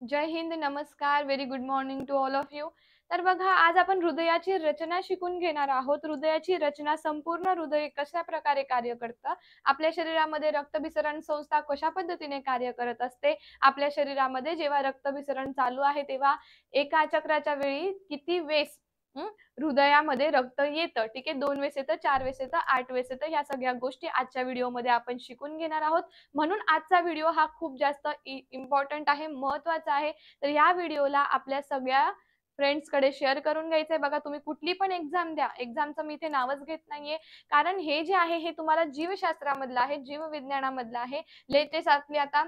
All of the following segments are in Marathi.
जय हिंद, नमस्कार, very good morning to all of you. तर बघा, आज आपण हृदयाची रचना शिकून घेणार आहोत. हृदयाची रचना, संपूर्ण हृदय कशा प्रकारे कार्य करतं, आपल्या शरीरामध्ये रक्तभिसरण संस्था कशा पद्धतीने कार्य करत असते, आपल्या शरीरामध्ये जेव्हा रक्तभिसरण चालू आहे तेव्हा एका चक्राच्या वेळी किती वेळेस हं, हृदयामध्ये रक्त येतं, ठीक आहे. 2 वेळेस येतं, 4 वेळेस येतं, 8 वेळेस येतं. ह्या सगळ्या गोष्टी आजच्या व्हिडिओमध्ये आपण शिकून घेणार आहोत. म्हणून आजचा व्हिडिओ हा खूप जास्त इम्पॉर्टंट आहे, महत्त्वाचा आहे. तर या व्हिडिओला आपल्या सगळ्या फ्रेंड्सकडे शेअर करून घ्यायचं आहे. बघा, तुम्ही कुठली पण एक्झाम द्या, एक्झामचं मी इथे नावच घेत नाहीये. कारण हे जे आहे हे तुम्हाला जीवशास्त्रामधलं आहे, जीवविज्ञानामधलं आहे. लेटेस्ट आपली आता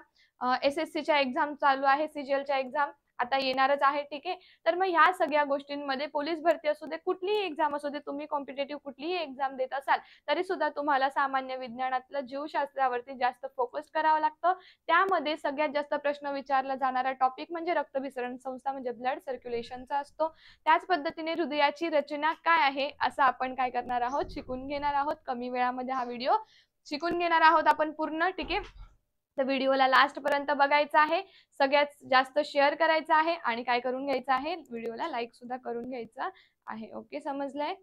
एस-एस-सीच्या एक्झाम चालू आहे, सीजीएलच्या एक्झाम आता येणारच आहे, ठीक आहे. तर मग ह्या सगळ्या गोष्टींमध्ये पोलीस भरती असू दे, कुठलीही एक्झाम असू दे, तुम्ही कॉम्पिटिटिव्ह कुठलीही एक्झाम देत असाल, तरी सुद्धा तुम्हाला सामान्य विज्ञानातलं जीवशास्त्रावरती जास्त फोकस करावं लागतं. त्यामध्ये सगळ्यात जास्त प्रश्न विचारला जाणारा टॉपिक म्हणजे रक्तभिसरण संस्था म्हणजे ब्लड सर्क्युलेशनचा असतो. त्याच पद्धतीने हृदयाची रचना काय आहे असं आपण काय करणार आहोत, शिकून घेणार आहोत. कमी वेळामध्ये हा व्हिडिओ शिकून घेणार आहोत आपण पूर्ण, ठीक आहे. तर व्हिडिओला लास्ट पर्यंत बघायचा आहे, सगळ्यात जास्त शेअर करायचं आहे आणि काय करून घ्यायचं आहे, व्हिडिओला लाईक सुद्धा करून घ्यायचं आहे. ओके, समजलंय?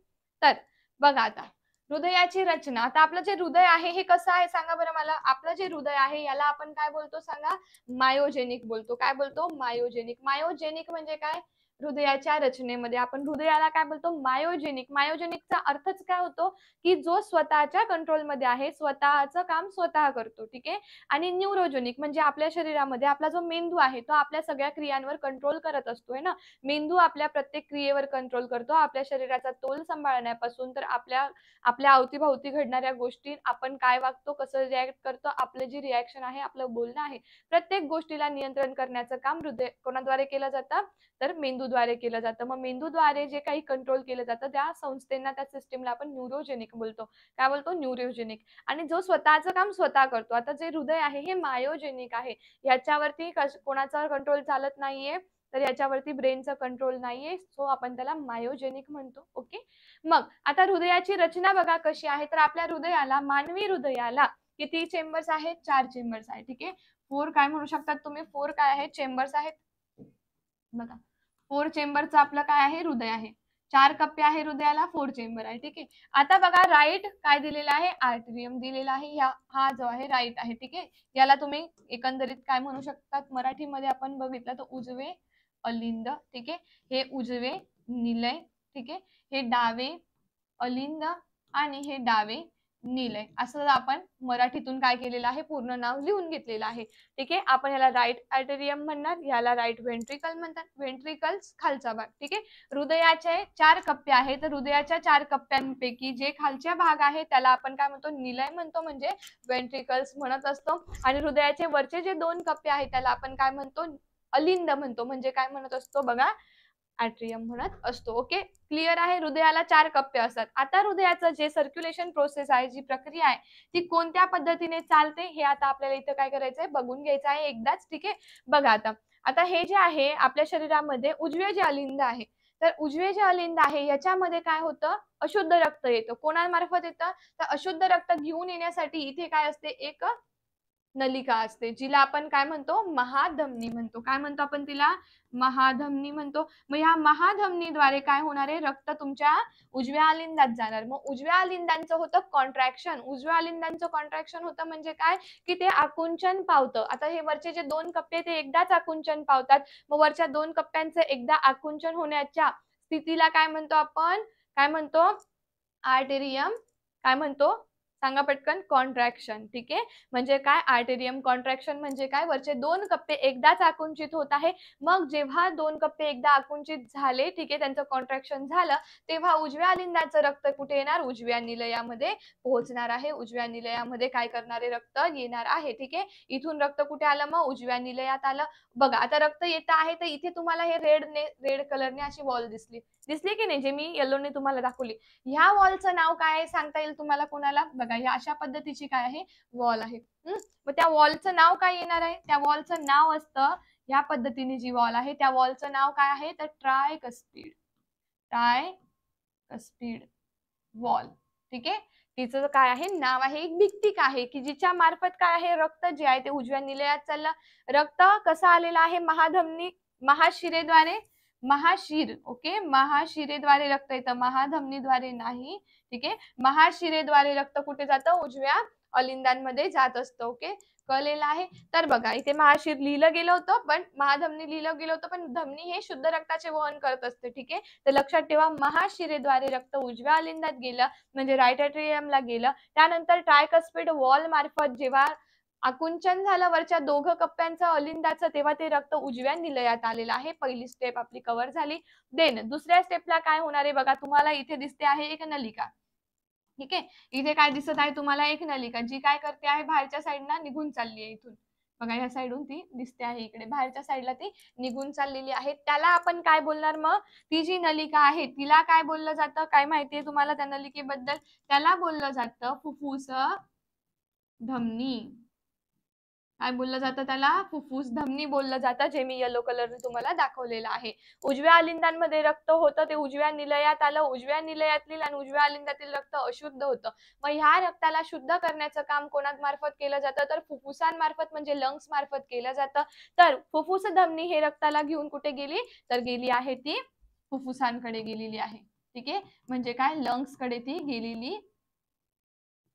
तर बघा आता, हृदयाची रचना. आता आपलं जे हृदय आहे हे कसं आहे सांगा बरं मला? आपलं जे हृदय आहे याला आपण काय बोलतो सांगा? मायोजेनिक बोलतो. काय बोलतो? मायोजेनिक. मायोजेनिक म्हणजे काय? हृदयाच्या रचनेमध्ये आपण हृदयाला काय बोलतो? मायोजेनिक. मायोजेनिकचा अर्थच काय होतो? की जो स्वतःच्या कंट्रोलमध्ये आहे, स्वतःचं काम स्वतः करतो, ठीक आहे. आणि न्यूरोजेनिक म्हणजे आपल्या शरीरामध्ये आपला जो मेंदू आहे तो आपल्या सगळ्या क्रियांवर कंट्रोल करत असतो आहे ना. मेंदू आपल्या प्रत्येक क्रियेवर कंट्रोल करतो. आपल्या शरीराचा तोल सांभाळण्यापासून तर आपल्या आपल्या अवतीभोवती घडणाऱ्या गोष्टी, आपण काय वागतो, कसं रिॲक्ट करतो, आपलं जी रिॲक्शन आहे, आपलं बोलणं आहे, प्रत्येक गोष्टीला नियंत्रण करण्याचं काम हृदय कोणाद्वारे केलं जातं? तर मेंदूद्वारे केलं जातं. मग मेंदूद्वारे जे काही कंट्रोल केलं जातं त्या संस्थेला, त्या सिस्टमला आपण न्यूरोजेनिक बोलतो. काय बोलतो? न्यूरोजेनिक. आणि जो स्वतःचं काम स्वतः करतो. आता जे हृदय आहे हे मायोजेनिक आहे. याच्यावरती कोणाचा कंट्रोल चालत नाहीये. तर याच्यावरती ब्रेनचा कंट्रोल नाहीये. सो आपण त्याला मायोजेनिक म्हणतो. ओके. मग आता हृदयाची रचना बघा कशी आहे. तर आपल्या हृदयाला, मानवी हृदयाला किती चेंबर्स आहेत? 4 चेंबर्स आहेत. ठीक आहे. 4 काय म्हणू शकतात तुम्ही? 4 काय आहेत? चेंबर्स आहेत. बघा, 4 चेंबरचं आपलं काय आहे? हृदय आहे. 4 कप्पे आहे हृदयाला, 4 चेंबर आहे. ठीक आहे. आता बघा, राईट काय दिलेलं आहे? आर्टरियम दिलेला आहे. हा जो आहे राईट आहे. ठीक आहे. याला तुम्ही एकंदरीत काय म्हणू शकतात? मराठीमध्ये आपण बघितलं तर उजवे अलिंद. ठीक आहे. हे उजवे निलय. ठीक आहे. हे डावे अलिंद आणि हे डावे निलय, असं आपण मराठीतून काय केलेलं आहे, पूर्ण नाव लिहून घेतलेलं आहे. ठीक आहे. आपण याला राईट आर्टेरियम म्हणणार, याला राईट व्हेंट्रिकल म्हणतात. व्हेंट्रिकल्स खालचा भाग. ठीक आहे. हृदयाचे 4 कप्पे आहेत. तर हृदयाच्या 4 कप्प्यांपैकी जे खालच्या भाग आहे त्याला आपण काय म्हणतो? निलय म्हणतो, म्हणजे व्हेंट्रिकल्स म्हणत असतो. आणि हृदयाचे वरचे जे 2 कप्पे आहेत त्याला आपण काय म्हणतो? अलिंद म्हणतो, म्हणजे काय म्हणत असतो बघा? ॲट्रियम म्हणत असतो. ओके. क्लिअर आहे. हृदयाला 4 कप्पे असतात. आता हृदयाचं जे सर्क्युलेशन प्रोसेस आहे, जी प्रक्रिया आहे, ती कोणत्या पद्धतीने चालते हे आता आपल्याला इथं काय करायचंय? बघून घ्यायचं आहे एकदाच. ठीक आहे. बघा आता. आता हे जे आहे आपल्या शरीरामध्ये उजवे जे अलिंद आहे, तर उजवे जे अलिंद आहे याच्यामध्ये काय होतं? अशुद्ध रक्त येतं. कोणामार्फत येतं? तर अशुद्ध रक्त घेऊन येण्यासाठी इथे काय असते? एक नलिका असते, जिला आपण काय म्हणतो? महाधमनी म्हणतो. काय म्हणतो आपण तिला? महाधमनी म्हणतो. मग ह्या महाधमनीद्वारे काय होणार आहे? रक्त तुमच्या उजव्या अलिंदात जाणार. मग उजव्या अलिंदांचं होतं कॉन्ट्रॅक्शन. उजव्या अलिंदांचं कॉन्ट्रॅक्शन होतं म्हणजे काय? की ते आकुंचन पावतं. आता हे वरचे जे 2 कप्पे ते एकदाच आकुंचन पावतात. मग वरच्या 2 कप्प्यांचं एकदा आकुंचन होण्याच्या स्थितीला काय म्हणतो आपण? काय म्हणतो? आर्टेरियम. काय म्हणतो? सांगा पटकन. कॉन्ट्रॅक्शन. ठीक आहे. म्हणजे काय? आर्टेरियम कॉन्ट्रॅक्शन म्हणजे काय? वरचे 2 कप्पे एकदाच आकुंचित होत आहे. मग जेव्हा 2 कप्पे एकदा आकुंचित झाले, ठीक आहे, त्यांचं कॉन्ट्रॅक्शन झालं, तेव्हा उजव्या अलिंदाचं रक्त कुठे येणार? उजव्या निलयामध्ये पोहोचणार आहे. उजव्या निलयामध्ये काय करणारे? रक्त येणार आहे. ठीक आहे. इथून रक्त कुठे आलं? मग उजव्या निलयात आलं. बघा, आता रक्त येत आहे तर इथे तुम्हाला हे रेड कलरने अशी वॉल दिसली. दिसली की नाही? जे मी येलोने तुम्हाला दाखवली. ह्या वॉलचं नाव काय आहे सांगता येईल तुम्हाला कोणाला? बघा, ह्या अशा पद्धतीची काय आहे? वॉल आहे. मग त्या वॉलचं नाव काय येणार आहे? त्या वॉलचं नाव असतं, या पद्धतीने जी वॉल आहे त्या वॉलचं नाव काय आहे? तर ट्रायकस्पिड. ट्रायकस्पिड वॉल. ठीक आहे. तिचं काय आहे, नाव आहे, एक भित्तिका आहे की जिच्या मार्फत काय आहे, रक्त जे आहे ते उजव्या निलयात चाललं. रक्त कसं आलेलं आहे, महाधमनी महाशिरेद्वारे, महाशीर, ओके, महाशिरेद्वारे रक्त येतं, महाधमनीद्वारे नाही. ठीक आहे, महाशिरेद्वारे रक्त कुठे जातं, उजव्या अलिंदांमध्ये जात असतं. ओके, कळलेलं आहे. तर बघा इथे महाशीर लिहिलं गेलं होतं, पण महाधमनी लिहिलं गेलं होतं, पण धमनी हे शुद्ध रक्ताचे वहन करत असते. ठीक आहे, तर लक्षात ठेवा, महाशिरेद्वारे रक्त उजव्या अलिंदात गेलं म्हणजे राईट एट्रियमला गेलं. त्यानंतर ट्रायकस्पिड वॉल मार्फत जेव्हा आकुंचन झालं वरच्या दोघं कप्प्यांचं अलिंदाचं, तेव्हा ते रक्त उजव्या निलयात आलेलं आहे. पहिली स्टेप आपली कव्हर झाली. देन दुसऱ्या स्टेपला काय होणार आहे बघा, तुम्हाला इथे दिसते आहे एक नलिका. ठीक आहे, इथे काय दिसत आहे तुम्हाला, एक नलिका जी काय करते आहे, बाहेरच्या साईडला निघून चालली आहे. इथून बघा ह्या साईडून ती दिसते आहे, इकडे बाहेरच्या साईडला ती निघून चाललेली आहे. त्याला आपण काय बोलणार मग, ती जी नलिका आहे तिला काय बोललं जातं, काय माहितीये तुम्हाला त्या नलिकेबद्दल, त्याला बोललं जातं फुफ्फुस धमनी. काय बोललं जातं त्याला, फुफ्फुस धमनी बोललं जातं, जे मी येलो कलरने तुम्हाला दाखवलेलं आहे. उजव्या अलिंदांमध्ये रक्त होतं ते उजव्या निलयात आलं, उजव्या निलयातील आणि उजव्या अलिंदातील रक्त अशुद्ध होतं. मग ह्या रक्ताला शुद्ध करण्याचं काम कोणामार्फत केलं जातं, तर फुफ्फुसांमार्फत म्हणजे लंग्स मार्फत केलं जातं. तर फुफ्फुस धमनी हे रक्ताला घेऊन कुठे गेली, तर गेली आहे ती फुफ्फुसांकडे गेलेली आहे. ठीक आहे, म्हणजे काय, लंग्स कडे ती गेलेली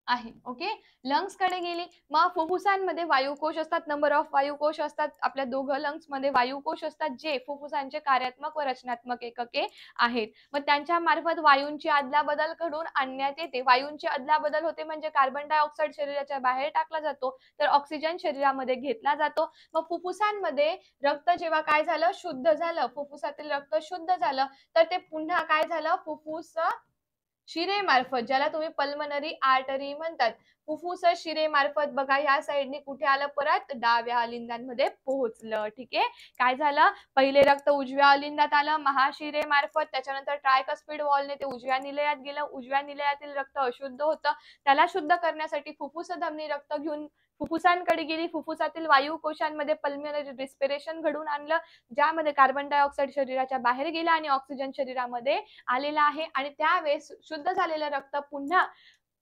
आहे. ओके, लंग्स कडे गेली. मग फुफ्फुसांमध्ये वायुकोश असतात, नंबर ऑफ वायुकोश असतात. आपल्या दोघं लंग्स मध्ये वायुकोश असतात, जे फुफ्फुसांचे कार्यात्मक व रचनात्मक एकके आहेत. मग त्यांच्या मार्फत वायूंची अदलाबदल घडून आणण्यात येते. वायूंची अदलाबदल होते म्हणजे कार्बन डायऑक्साईड शरीराच्या बाहेर टाकला जातो, तर ऑक्सिजन शरीरामध्ये घेतला जातो. मग फुफ्फुसांमध्ये रक्त जेव्हा काय झालं, शुद्ध झालं, फुफ्फुसातील रक्त शुद्ध झालं, तर ते पुन्हा काय झालं, फुफ्फुस शिरेमार्फत, ज्याला तुम्ही पल्मनरी आर्टरी म्हणतात, फुफ्फुस शिरेमार्फत बघा ह्या साईडने कुठे आलं, परत डाव्या अलिंदांमध्ये पोहोचलं. ठीक आहे, काय झालं, पहिले रक्त उजव्या अलिंदात आलं महाशिरेमार्फत, त्याच्यानंतर ट्रायकस्पिड वॉलने ते उजव्या निलयात गेलं. उजव्या निलयातील रक्त अशुद्ध होतं, त्याला शुद्ध करण्यासाठी फुफ्फुस धमनी रक्त घेऊन फुफ्फुसांकडे गेली. फुफ्फुसातील वायू कोशांमध्ये पल्मनरी रिस्पिरेशन घडून आणलं, ज्यामध्ये कार्बन डायऑक्साईड शरीराच्या बाहेर गेला आणि ऑक्सिजन शरीरामध्ये आलेला आहे. आणि त्यावेळेस शुद्ध झालेलं रक्त पुन्हा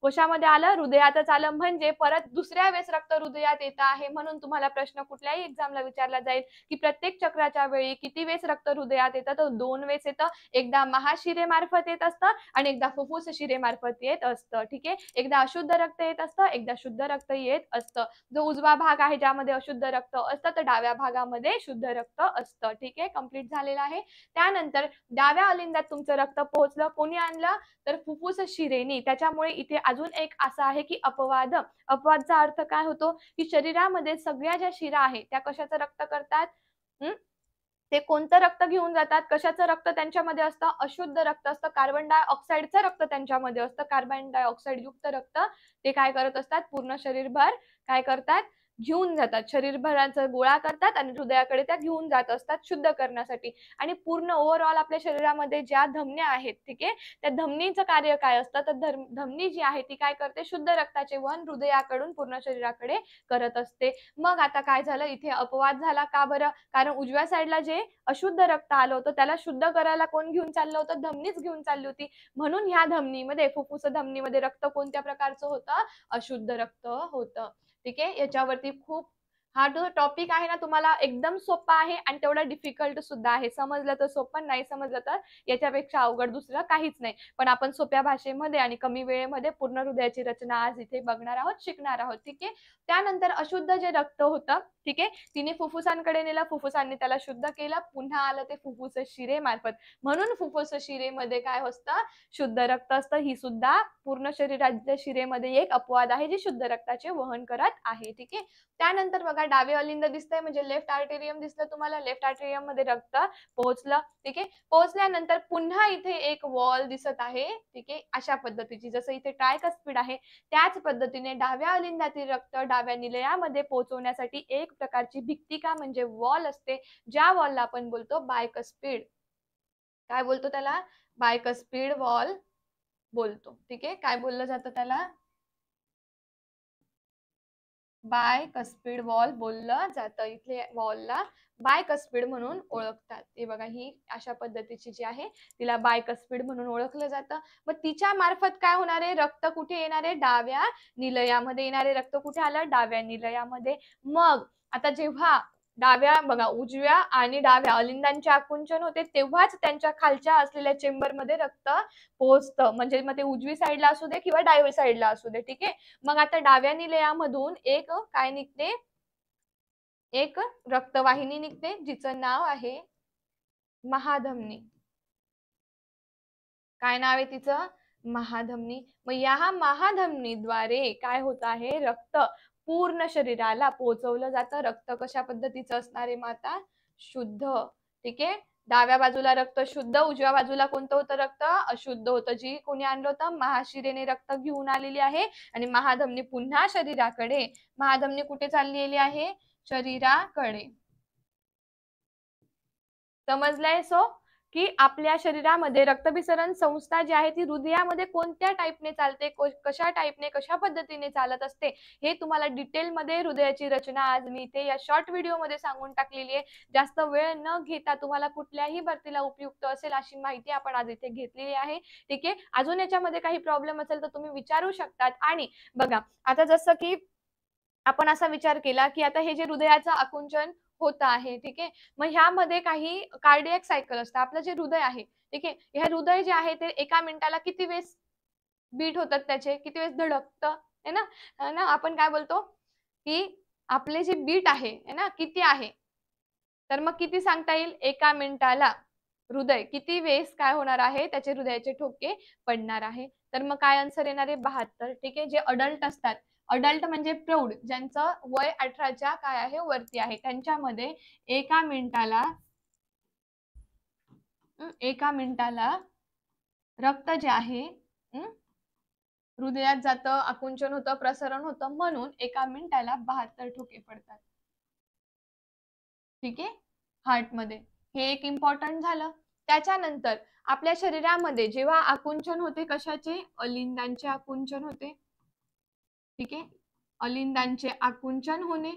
कोशामध्ये आलं, हृदयातच आलं, म्हणजे परत दुसऱ्या वेळेस रक्त हृदयात येत आहे. म्हणून तुम्हाला प्रश्न कुठल्याही एक्झामला विचारला जाईल की प्रत्येक चक्राच्या वेळी किती वेळेस रक्त हृदयात येतं, तर 2 वेळेस येतं. एकदा महाशिरेमार्फत येत असतं आणि एकदा फुफ्फुस शिरेमार्फत येत असतं. ठीक आहे, एकदा अशुद्ध रक्त येत असतं, एकदा शुद्ध रक्त येत असतं. जो उजवा भाग आहे ज्यामध्ये अशुद्ध रक्त असतं, तर डाव्या भागामध्ये शुद्ध रक्त असतं. ठीक आहे, कंप्लीट झालेलं आहे. त्यानंतर डाव्या अलिंदात तुमचं रक्त पोहोचलं, कोणी आणलं, तर फुफ्फुस शिरेनी. त्याच्यामुळे इथे अजून एक असं आहे की अपवाद. अपवादचा अर्थ काय होतो, की शरीरामध्ये सगळ्या ज्या शिरा आहेत त्या कशाचं रक्त करतात, ते कोणतं रक्त घेऊन जातात, कशाचं रक्त त्यांच्यामध्ये असतं, अशुद्ध रक्त असतं, कार्बन डायऑक्साईडचं रक्त त्यांच्यामध्ये असतं. कार्बन डायऑक्साईड युक्त रक्त ते काय करत असतात, पूर्ण शरीरभर काय करतात, घेऊन जातात, शरीरभराचा गोळा करतात आणि हृदयाकडे त्या घेऊन जात असतात शुद्ध करण्यासाठी. आणि पूर्ण ओव्हरऑल आपल्या शरीरामध्ये ज्या धमन्या आहेत, ठीक आहे, त्या धमनीचं कार्य काय असतं, तर धमनी जी आहे ती काय करते, शुद्ध रक्ताचे वहन हृदयाकडून पूर्ण शरीराकडे करत असते. मग आता काय झालं, इथे अपवाद झाला, का बरं, कारण उजव्या साईडला जे अशुद्ध रक्त आलं होतं त्याला शुद्ध करायला कोण घेऊन चाललं होतं, धमनीच घेऊन चालली होती. म्हणून ह्या धमनीमध्ये, फुफ्फुस धमनीमध्ये रक्त कोणत्या प्रकारचं होतं, अशुद्ध रक्त होतं. ठीक आहे, याच्यावरती खूप हा जो टॉपिक आहे ना तुम्हाला एकदम सोपा आहे आणि तेवढा डिफिकल्ट सुद्धा आहे. समजलं तर सोपं, नाही समजलं तर याच्यापेक्षा अवघड दुसरं काहीच नाही. पण आपण सोप्या भाषेमध्ये आणि कमी वेळेमध्ये पूर्ण हृदयाची रचना आज इथे बघणार आहोत, शिकणार आहोत. ठीक आहे, त्यानंतर अशुद्ध जे रक्त होतं, ठीक आहे, तिने फुफ्फुसांकडे नेलं, फुफ्फुसांनी त्याला शुद्ध केलं, पुन्हा आलं ते फुफ्फुस शिरेमार्फत. म्हणून फुफ्फुस शिरेमध्ये काय असतं, शुद्ध रक्त असतं. ही सुद्धा पूर्ण शरीराच्या शिरेमध्ये एक अपवाद आहे जे शुद्ध रक्ताचे वहन करत आहे. ठीक आहे, त्यानंतर बघा डावे अलिंद दिसतंय म्हणजे लेफ्ट आर्टेरियम दिसलं तुम्हाला, लेफ्ट आर्टेरियम मध्ये रक्त पोहोचलं. ठीक आहे, पोहोचल्यानंतर पुन्हा इथे एक वॉल दिसत आहे. ठीक आहे, अशा पद्धतीची, जसं इथे ट्रायकस्पिड आहे त्याच पद्धतीने डाव्या अलिंदातील रक्त डाव्या निलयामध्ये पोहोचवण्यासाठी एक प्रकारची भित्तिका म्हणजे वॉल असते, ज्या वॉलला आपण बोलतो बायकस्पिड. काय बोलतो त्याला, बायकस्पिड वॉल बोलतो. ठीक आहे, काय बोललं जातं त्याला, बायकस्पिड वॉल बोललं जातं. इथे वॉलला बायकस्पिड म्हणून ओळखतात. हे बघा, ही अशा पद्धतीची जी आहे तिला बायकस्पिड म्हणून ओळखलं जातं. मग तिच्या मार्फत काय होणार आहे, रक्त कुठे येणार आहे, डाव्या निलयामध्ये येणार आहे. रक्त कुठे आलं, डाव्या निलयामध्ये. मग आता जेव्हा डाव्या बघा, उजव्या आणि डाव्या अलिंदांचे आकुंचन होते तेव्हाच त्यांच्या खालच्या असलेल्या चेंबरमध्ये रक्त पोहोचतं. म्हणजे मग ते उजवी साईडला असू दे किंवा डाव्या साईडला असू दे. ठीक आहे. मग आता डाव्या निलयामधून एक काय निघते, एक रक्तवाहिनी निघते जिचं नाव आहे महाधमनी. काय नाव आहे तिचं, महाधमनी. मग या महाधमनीद्वारे काय होत आहे, रक्त पूर्ण शरीराला पोहोचवलं जातं. रक्त कशा पद्धतीचं असणार आहे माता, शुद्ध. ठीक आहे. डाव्या बाजूला रक्त शुद्ध, उजव्या बाजूला कोणतं होतं, रक्त अशुद्ध होतं. जी कोणी आणलं होतं, महाशिरेने रक्त घेऊन आलेली आहे. आणि महाधमनी पुन्हा शरीराकडे, महाधमनी कुठे चाललेली आहे, शरीराकडे. समजलंय सो, की आपल्या शरीरामध्ये रक्तभिसरण संस्था जी आहे ती हृदयामध्ये कोणत्या टाईपने चालते, कशा टाईपने, कशा पद्धतीने चालत असते, हे तुम्हाला डिटेलमध्ये हृदयाची रचना आज मी इथे या शॉर्ट व्हिडिओमध्ये सांगून टाकलेली आहे. जास्त वेळ न घेता तुम्हाला कुठल्याही भरतीला उपयुक्त असेल अशी माहिती आपण आज इथे घेतलेली आहे. ठीक आहे. अजून याच्यामध्ये काही प्रॉब्लेम असेल तर तुम्ही विचारू शकतात. आणि बघा, आता जसं की आपण असा विचार केला की आता हे जे हृदयाचं आकुंचन होत आहे, ठीक आहे, मग ह्यामध्ये काही कार्डियक सायकल असतं. आपलं जे हृदय आहे, ठीक आहे, हे हृदय जे आहे ते एका मिनिटाला किती वेळेस बीट होतात, त्याचे किती वेळेस धडकतं, है ना. है ना, आपण काय बोलतो की आपले जे बीट आहे ना, किती आहे, तर मग किती सांगता येईल, एका मिनिटाला हृदय किती वेळेस काय होणार आहे, त्याचे हृदयाचे ठोके पडणार आहे. तर मग काय आन्सर येणार आहे, 72. ठीक आहे. जे अडल्ट असतात, अडल्ट म्हणजे प्रौढ, ज्यांचं वय 18च्या काय आहे, वरती आहे, त्यांच्यामध्ये एका मिनिटाला रक्त जे आहे हृदयात जातं, आकुंचन होतं, प्रसरण होतं, म्हणून एका मिनिटाला 72 ठोके पडतात. ठीक आहे, हार्टमध्ये. हे एक इम्पॉर्टंट झालं. त्याच्यानंतर आपल्या शरीरामध्ये जेव्हा आकुंचन होते, कशाचे, अलिंदांचे आकुंचन होते. ठीक आहे. अलिंदांचे आकुंचन होणे,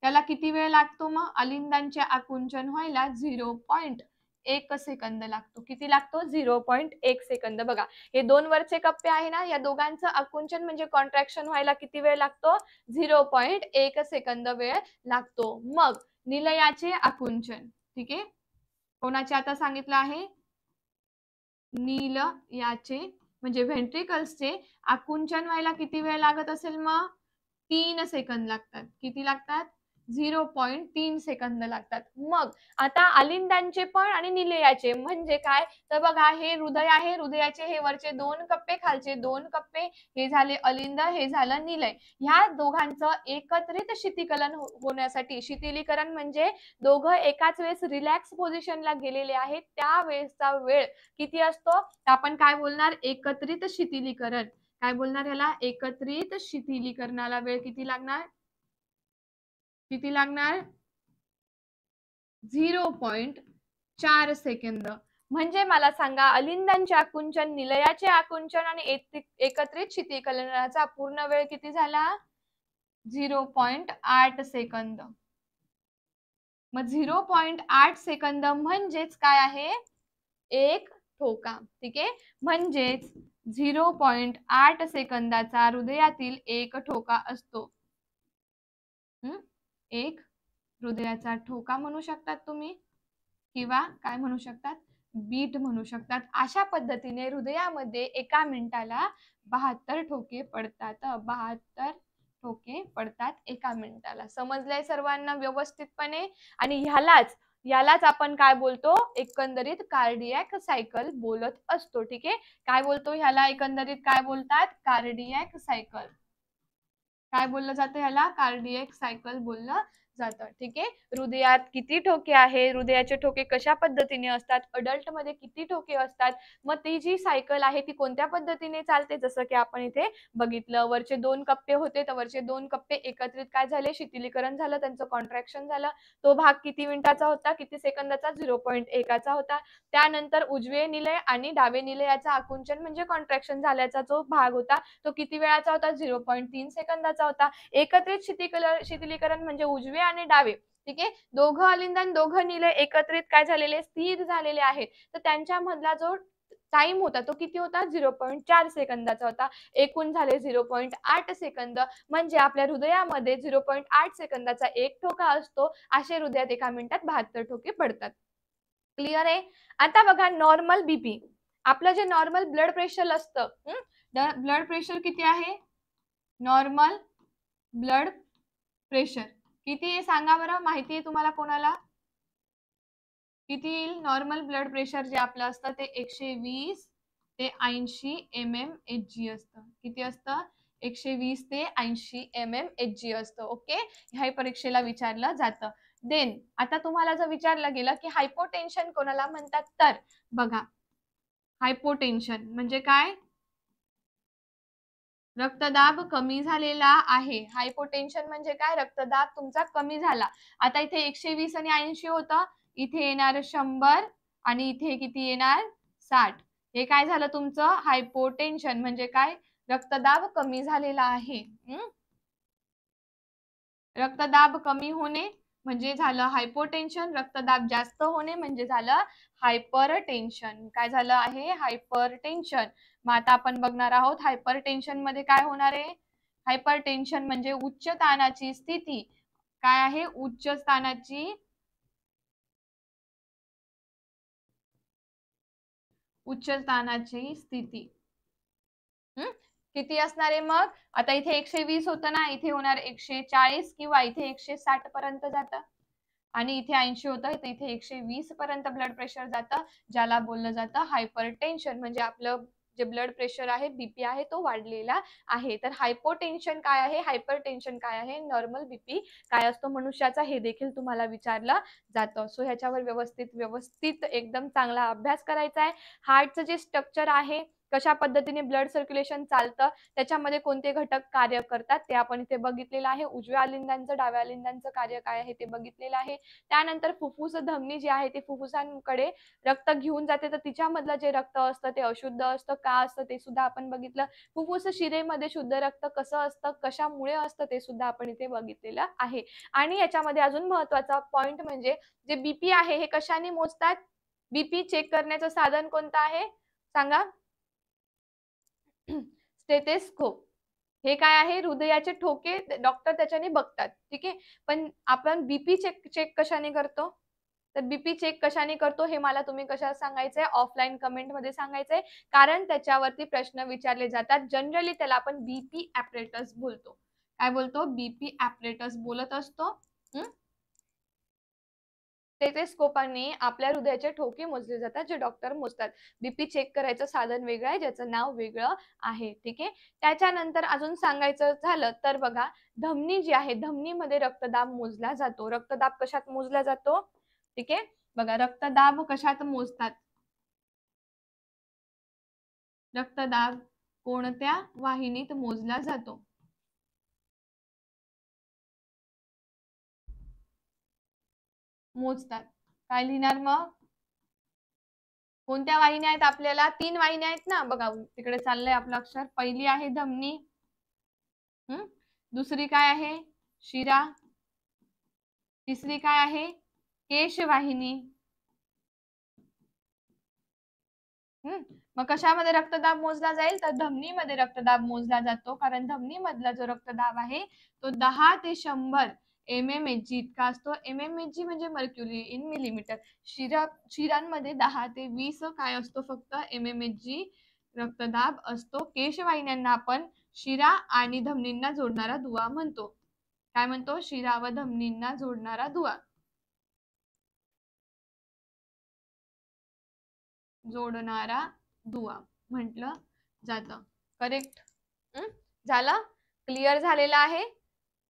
त्याला किती वेळ लागतो, मग अलिंदांचे आकुंचन व्हायला 0.1 सेकंद लागतो. किती लागतो, 0.1 सेकंद. बघा, हे दोन वरचे कप्पे आहे ना, या दोघांचं आकुंचन म्हणजे कॉन्ट्रॅक्शन व्हायला किती वेळ लागतो, 0.1 सेकंद वेळ लागतो. मग निलयाचे आकुंचन, ठीक आहे, कोणाचे आता सांगितलं आहे, निलयाचे म्हणजे व्हेंट्रिकल्सचे आकुंचन व्हायला किती वेळ लागत असेल, मग 3 सेकंद लागतात. किती लागतात, 0.3 सेकंद लागतात. मग आता अलिंदांचे पण आणि निलयाचे म्हणजे काय, तर बघा, हे हृदय आहे, हृदयाचे हे वरचे दोन कप्पे, खालचे दोन कप्पे, हे झाले अलिंद, हे झालं निलय. ह्या दोघांचं एकत्रित शीतीकरण होण्यासाठी, शीतलीकरण म्हणजे दोघं एकाच वेळेस रिलॅक्स पोझिशनला गेलेले आहेत, त्या वेळेसचा वेळ किती असतो, आपण काय बोलणार, एकत्रित शीतलीकरण. काय बोलणार याला, एकत्रित शीतलीकरणाला वेळ किती लागणार, 0.4 सेकंद. म्हणजे मला सांगा, अलिंदांचे आकुंचन, निलयाचे आकुंचन आणि एकत्रित शीतलीकरणाचा पूर्ण वेळ किती झाला, 0.8 सेकंद. मग 0.8 सेकंद म्हणजेच काय आहे, एक ठोका. ठीक आहे. म्हणजेच 0.8 सेकंदाचा हृदयातील एक ठोका असतो. एक हृदयाचा ठोका म्हणू शकतात तुम्ही, किंवा काय म्हणू शकतात, बीट म्हणू शकतात. अशा पद्धतीने हृदयामध्ये एका मिनिटाला 72 ठोके पडतात. 72 ठोके पडतात एका मिनिटाला. समजलंय सर्वांना व्यवस्थितपणे. आणि यालाच आपण काय बोलतो, एकंदरीत कार्डियक सायकल बोलत असतो. ठीक आहे. काय बोलतो ह्याला, एकंदरीत काय बोलतात, कार्डियक सायकल. काय बोललं जातं ह्याला, कार्डियक सायकल बोललं जातं. ठीक आहे. हृदयात किती ठोके आहे, हृदयाचे ठोके कशा पद्धतीने असतात, अडल्ट मध्ये किती ठोके असतात, मग ती जी सायकल आहे ती कोणत्या पद्धतीने चालते, जसं की आपण इथे बघितलं. वरचे 2 कप्पे होते, तर वरचे 2 कप्पे एकत्रित काय झाले, शिथिलीकरण झालं, त्यांचं कॉन्ट्रॅक्शन झालं. तो भाग किती मिनिटाचा होता, किती सेकंदाचा, 0.1 होता. त्यानंतर उजवे निलय आणि डावे निलयाचा आकुंचन म्हणजे कॉन्ट्रॅक्शन झाल्याचा जो भाग होता तो किती वेळाचा होता, 0.3 सेकंदाचा होता. एकत्रित शिथिलीकरण म्हणजे उजवे आणि डावे, ठीक आहे, दोघं अलिंदन दोघं निलय एकत्रित काय झालेले, स्थिर झालेले आहेत. तर त्यांच्या मधला जो टाइम होता तो किती होता, 0.4 सेकंदाचा होता. एकूण झाले 0.8 सेकंद. म्हणजे आपल्या हृदयामध्ये 0.8 सेकंदाचा एक ठोका असतो. असे हृदयात एका मिनिटात 72 ठोके पडतात. क्लिअर आहे. आता बघा नॉर्मल बीपी, आपलं जे नॉर्मल ब्लड प्रेशर असतं, ब्लड प्रेशर किती आहे, नॉर्मल ब्लड प्रेशर किती आहे सांगा बरं, माहिती आहे तुम्हाला कोणाला, किती येईल नॉर्मल ब्लड प्रेशर जे आपलं असतं ते 120 ते 80 mmHg असतं. किती असतं, 120 ते 80 mmHg असतं. ओके, ह्या परीक्षेला विचारलं जातं. देन आता तुम्हाला जर विचारलं गेलं की हायपोटेन्शन कोणाला म्हणतात, तर बघा हायपोटेन्शन म्हणजे काय, रक्तदाब कमी झालेला आहे. हायपोटेन्शन म्हणजे काय, रक्तदाब तुमचा कमी झाला. आता इथे 120 आणि 80 होतं, इथे येणार 100 आणि इथे किती येणार 60. हे काय झालं तुमचं हायपोटेन्शन म्हणजे काय, रक्तदाब कमी झालेला आहे. रक्तदाब कमी होणे म्हणजे झालं हायपोटेन्शन, रक्तदाब जास्त होणे म्हणजे झालं हायपरटेन्शन. काय झालं आहे, हायपरटेन्शन. मग आता आपण बघणार आहोत हायपरटेन्शन मध्ये काय होणार आहे. हायपरटेन्शन म्हणजे उच्च ताणाची स्थिती. काय आहे, उच्च ताणाची स्थिती. किती असणार आहे मग, आता इथे 120 होतं ना, इथे होणार 140 किंवा इथे 160 पर्यंत जातं आणि इथे 80 होतं, तर इथे 120 पर्यंत ब्लड प्रेशर जातं, ज्याला बोललं जातं हायपरटेन्शन. म्हणजे आपलं जे ब्लड प्रेशर आहे, बीपी आहे, तो वाढलेला आहे. तर हायपोटेन्शन काय आहे, हायपरटेन्शन काय आहे, नॉर्मल बीपी काय असतो मनुष्याचा, हे देखील तुम्हाला विचारलं जातं. सो ह्याच्यावर व्यवस्थित एकदम चांगला अभ्यास करायचा आहे. हार्टचं जे स्ट्रक्चर आहे, कशा पद्धतीने ब्लड सर्क्युलेशन चालतं, त्याच्यामध्ये कोणते घटक कार्य करतात ते आपण इथे बघितलेलं आहे. उजव्या अलिंदांचं डाव्या अलिंदांचं कार्य काय आहे ते बघितलेलं आहे. त्यानंतर फुफ्फुस धमनी जी आहे ती फुफ्फुसांकडे रक्त घेऊन जाते, तर तिच्यामधलं जे रक्त असतं ते अशुद्ध असतं, का असतं ते सुद्धा आपण बघितलं. फुफ्फुस शिरेमध्ये शुद्ध रक्त कसं असतं, कशामुळे असतं ते सुद्धा आपण इथे बघितलेलं आहे. आणि याच्यामध्ये अजून महत्वाचा पॉइंट म्हणजे जे बीपी आहे हे कशाने मोजतात, बीपी चेक करण्याचं साधन कोणतं आहे सांगा, स्टेथोस्कोप. हे काय आहे, हृदयाचे ठोके डॉक्टर त्याच्याने बघतात. ठीक आहे, पण आपण बीपी चेक चेक कशाने करतो, तर बीपी चेक कशाने करतो हे मला तुम्ही कशा सांगायचंय, ऑफलाईन कमेंट मध्ये सांगायचंय, कारण त्याच्यावरती प्रश्न विचारले जातात. जनरली त्याला आपण बीपी ॲपरेटस बोलतो. काय बोलतो, बीपी ॲपरेटस बोलत असतो. स्टेथोस्कोपाने आपल्या हृदयाचे ठोके मोजले जातात, जे डॉक्टर मोजतात. बीपी चेक करायचं साधन वेगळं आहे, ज्याचं नाव वेगळं आहे. ठीक आहे, त्याच्यानंतर अजून सांगायचं झालं तर बघा, धमनी जी आहे, धमनीमध्ये रक्तदाब मोजला जातो. रक्तदाब कशात मोजला जातो, ठीक आहे, बघा रक्तदाब कशात मोजतात, रक्तदाब कोणत्या वाहिनीत मोजला जातो, मोजतात. काय लिहिणार मग, कोणत्या वाहिन्या आहेत, आपल्याला 3 वाहिन्या आहेत ना, बघा तिकडे चाललंय आपलं अक्षर. पहिली आहे धमनी, दुसरी काय आहे शिरा, तिसरी काय आहे केशवाहिनी. मग कशामध्ये रक्तदाब मोजला जाईल, तर धमनीमध्ये रक्तदाब मोजला जातो, कारण धमनीमधला जो रक्तदाब आहे तो 10 ते 100 mmHg इतका असतो. mmHg म्हणजे मर्क्युरी इन मिलीमीटर. शिरांमध्ये 10 ते 20 काय असतो फक्त mmHg रक्तदाब असतो. केशवाहिन्यांना आपण शिरा आणि धमनींना जोडणारा दुवा म्हणतो. काय म्हणतो, शिरा व धमनींना जोडणारा दुवा, जोडणारा दुवा म्हटलं जातं. करेक्ट झालं, क्लिअर झालेलं आहे.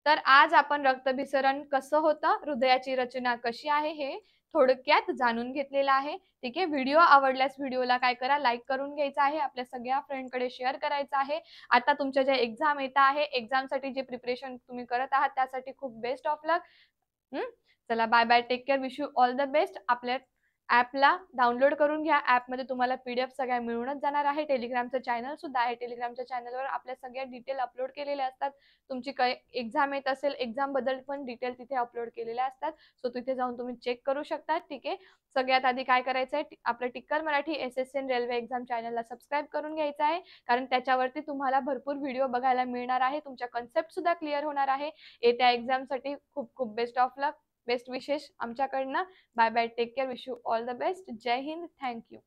तर आज आपण रक्तभिसरण कसं होतं, हृदयाची रचना कशी आहे, हे थोडक्यात जाणून घेतलेलं आहे. ठीक आहे. व्हिडिओ आवडल्यास व्हिडिओला काय करा, लाईक करून घ्यायचा आहे. आपल्या सगळ्या फ्रेंडकडे शेअर करायचं आहे. आता तुमच्या ज्या एक्झाम येत आहे, एक्झामसाठी जे प्रिपरेशन तुम्ही करत आहात, त्यासाठी खूप बेस्ट ऑफ लक. चला bye bye. Take care. Wish you all the best. आपल्या ॲपला डाउनलोड करून घ्या. ॲपमध्ये तुम्हाला पी-डी-एफ सगळ्या मिळूनच जाणार आहे. टेलिग्रामचं चॅनल सुद्धा आहे. टेलिग्रामच्या चॅनलवर आपल्या सगळ्या डिटेल अपलोड केलेल्या असतात. तुमची काही एक्झाम येत असेल, एक्झामबद्दल पण डिटेल तिथे अपलोड केलेल्या असतात. सो तिथे जाऊन तुम्ही चेक करू शकता. ठीक आहे. सगळ्यात आधी काय करायचं आहे, आपलं टिक्कर मराठी एस-एस-एन रेल्वे एक्झाम चॅनलला सबस्क्राईब करून घ्यायचं आहे. कारण त्याच्यावरती तुम्हाला भरपूर व्हिडिओ बघायला मिळणार आहे. तुमच्या कन्सेप्ट सुद्धा क्लिअर होणार आहे. येत्या एक्झामसाठी खूप खूप बेस्ट ऑफ लक. बेस्ट विशेष आमच्याकडनं. Bye bye. Take care. Wish you all the best. जय हिंद. Thank you.